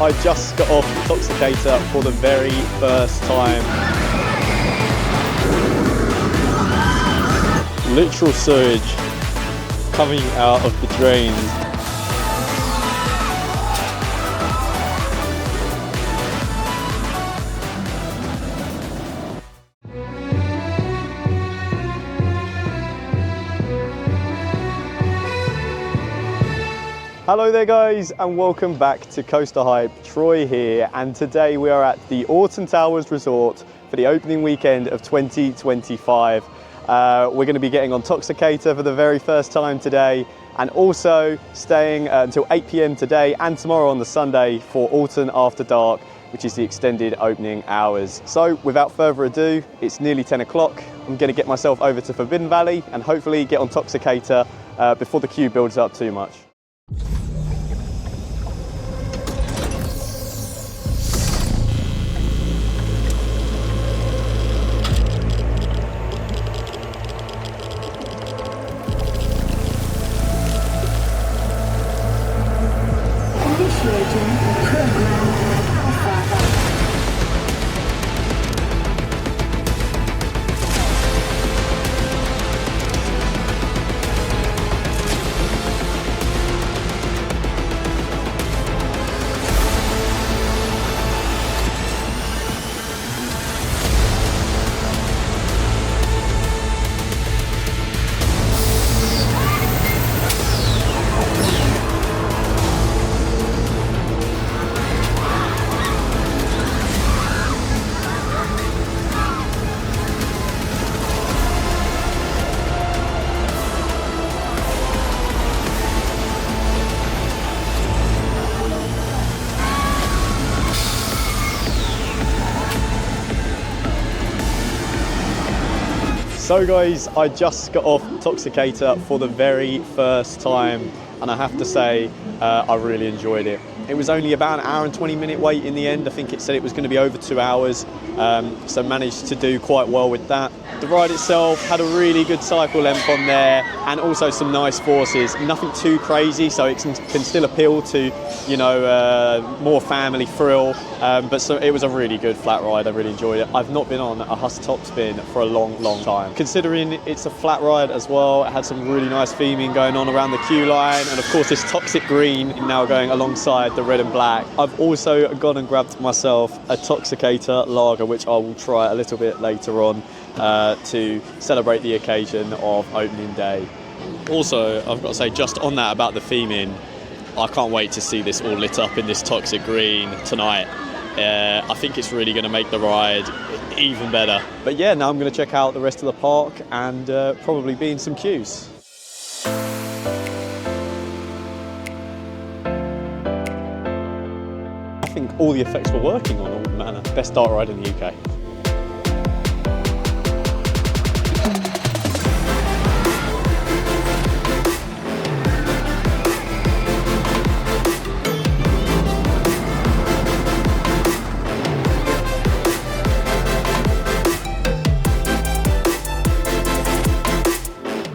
I just got off Toxicator for the very first time. Literal sewage coming out of the drains. Hello there guys, and welcome back to CoasterHype. Troy here, and today we are at the Alton Towers Resort for the opening weekend of 2025. We're going to be getting on Toxicator for the very first time today, and also staying until 8 PM today and tomorrow on the Sunday for Alton After Dark, which is the extended opening hours. So without further ado, it's nearly 10 o'clock. I'm going to get myself over to Forbidden Valley and hopefully get on Toxicator before the queue builds up too much. So guys, I just got off Toxicator for the very first time, and I have to say I really enjoyed it. It was only about an hour and 20-minute wait in the end. I think it said it was going to be over 2 hours, so managed to do quite well with that. The ride itself had a really good cycle length on there, and also some nice forces. Nothing too crazy, so it can still appeal to, you know, more family thrill. But so it was a really good flat ride. I really enjoyed it. I've not been on a Huss top spin for a long time. Considering it's a flat ride as well, it had some really nice theming going on around the queue line, and of course this toxic green now going alongside the red and black. I've also gone and grabbed myself a Toxicator lager, which I will try a little bit later on to celebrate the occasion of opening day. Also, I've got to say, just on that about the theming, I can't wait to see this all lit up in this toxic green tonight. I think it's really going to make the ride even better. But yeah, now I'm going to check out the rest of the park and probably be in some queues. I think all the effects were working on Alton Manor. Best dark ride in the UK.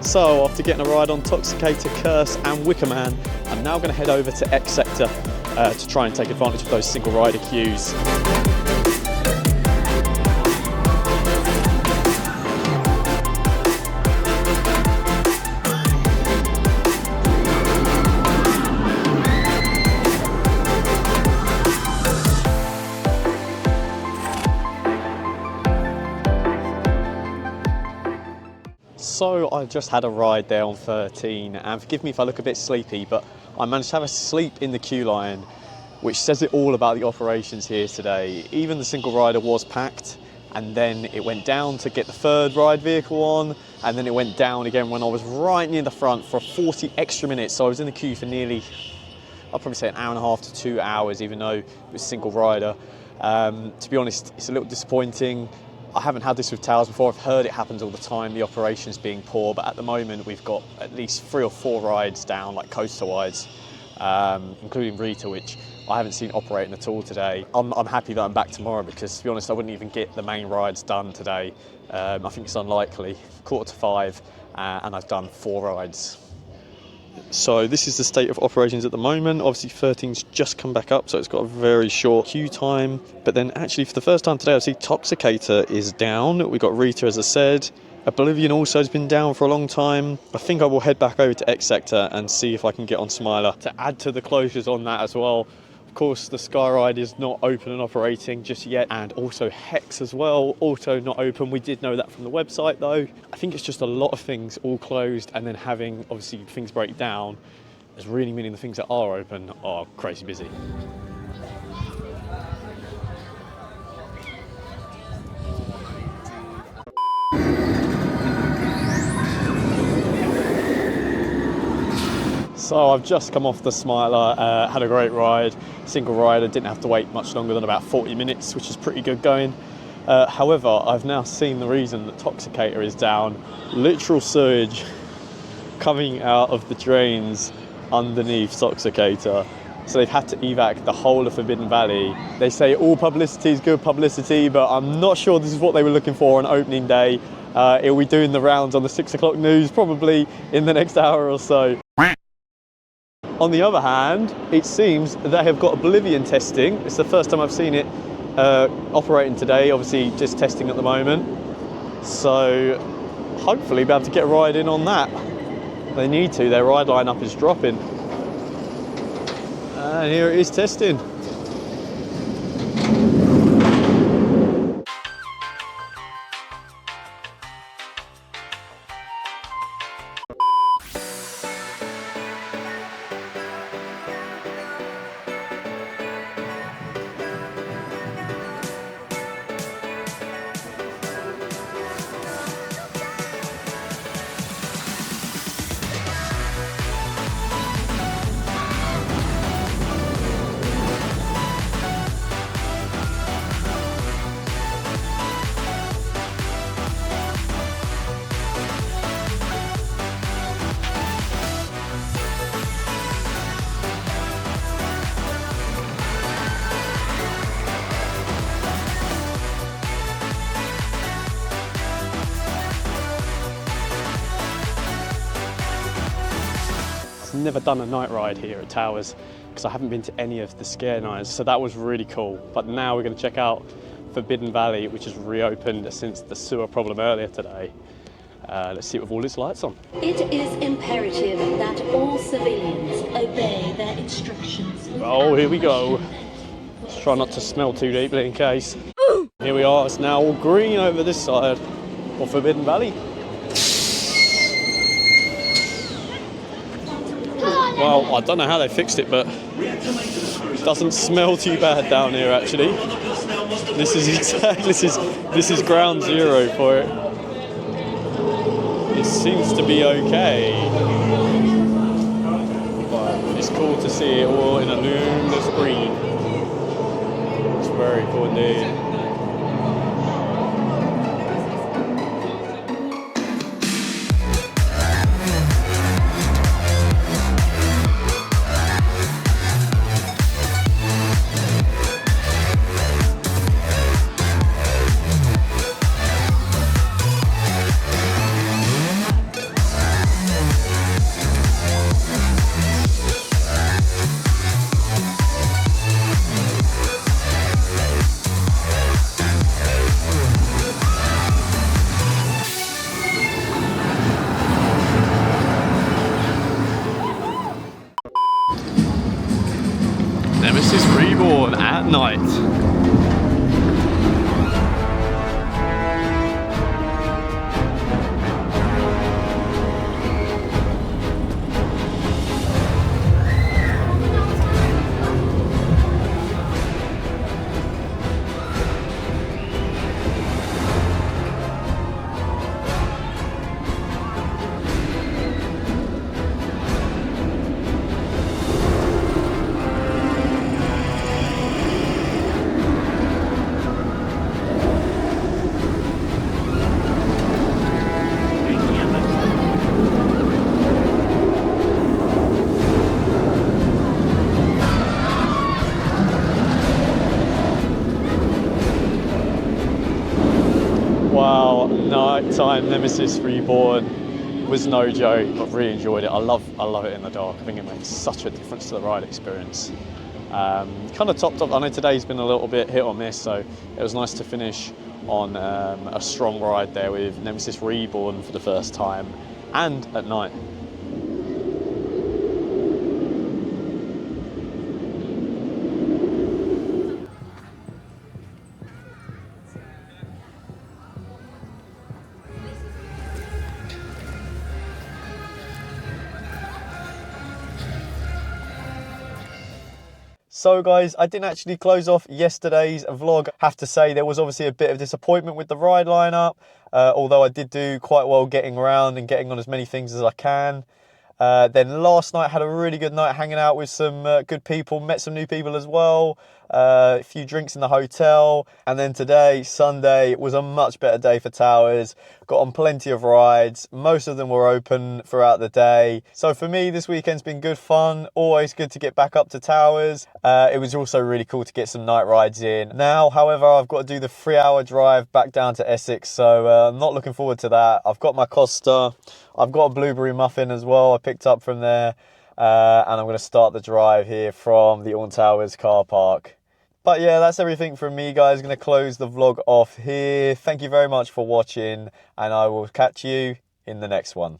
So after getting a ride on Toxicator, Curse and Wicker Man, I'm now going to head over to X Sector to try and take advantage of those single rider queues. So I just had a ride there on 13, and forgive me if I look a bit sleepy, but I managed to have a sleep in the queue line, which says it all about the operations here today. Even the single rider was packed, and then it went down to get the third ride vehicle on, and then it went down again when I was right near the front for 40 extra minutes. So I was in the queue for nearly, I'll probably say an hour and a half to 2 hours, even though it was single rider. To be honest, it's a little disappointing. I haven't had this with towers before. I've heard it happens all the time, the operations being poor, but at the moment we've got at least 3 or 4 rides down, like coaster-wise, including Rita, which I haven't seen operating at all today. I'm happy that I'm back tomorrow because, to be honest, I wouldn't even get the main rides done today. I think it's unlikely. 4:45, and I've done 4 rides. So this is the state of operations at the moment. Obviously 13's just come back up, so it's got a very short queue time. But then actually for the first time today, I see Toxicator is down. We've got Rita, as I said. Oblivion also has been down for a long time. I think I will head back over to X Sector and see if I can get on Smiler to add to the closures on that as well. Of course, the Skyride is not open and operating just yet, and also Hex as well, also not open. We did know that from the website though. I think it's just a lot of things all closed, and then having obviously things break down is really meaning the things that are open are crazy busy. So I've just come off the Smiler, had a great ride, single rider, didn't have to wait much longer than about 40 minutes, which is pretty good going. However, I've now seen the reason that Toxicator is down. Literal sewage coming out of the drains underneath Toxicator. So they've had to evac the whole of Forbidden Valley. They say all publicity is good publicity, but I'm not sure this is what they were looking for on opening day. It'll be doing the rounds on the 6 o'clock news probably in the next hour or so. On the other hand, it seems they have got Oblivion testing. It's the first time I've seen it operating today, obviously just testing at the moment. So hopefully be able to get a ride in on that. They need to, their ride lineup is dropping. And here it is testing. Never done a night ride here at Towers because I haven't been to any of the scare nights, so that was really cool. But now we're going to check out Forbidden Valley, which has reopened since the sewer problem earlier today. Let's see it with all its lights on. It is imperative that all civilians obey their instructions. Oh, here we go. Let's try not to smell too deeply in case. Here we are, it's now all green over this side of Forbidden Valley. Well, I don't know how they fixed it, but it doesn't smell too bad down here actually. This is ground zero for it. It seems to be okay. But it's cool to see it all in a luminous green. It's very cool indeed. Nemesis Reborn at night. Wow, nighttime Nemesis Reborn. was no joke, but really enjoyed it. I love it in the dark. I think it makes such a difference to the ride experience. Kind of topped off. I know today's been a little bit hit or miss, so it was nice to finish on a strong ride there with Nemesis Reborn for the first time and at night. So guys, I didn't actually close off yesterday's vlog. Have to say there was obviously a bit of disappointment with the ride lineup, although I did do quite well getting around and getting on as many things as I can. Then last night had a really good night hanging out with some good people, met some new people as well, a few drinks in the hotel, and then today, Sunday, was a much better day for towers. Got on plenty of rides, most of them were open throughout the day. So for me, this weekend's been good fun, always good to get back up to towers. It was also really cool to get some night rides in. Now, however, I've got to do the 3-hour drive back down to Essex, so I'm not looking forward to that. I've got my Costa, I've got a blueberry muffin as well, I picked up from there, and I'm going to start the drive here from the Alton Towers car park. But yeah, that's everything from me, guys. Going to close the vlog off here. Thank you very much for watching, and I will catch you in the next one.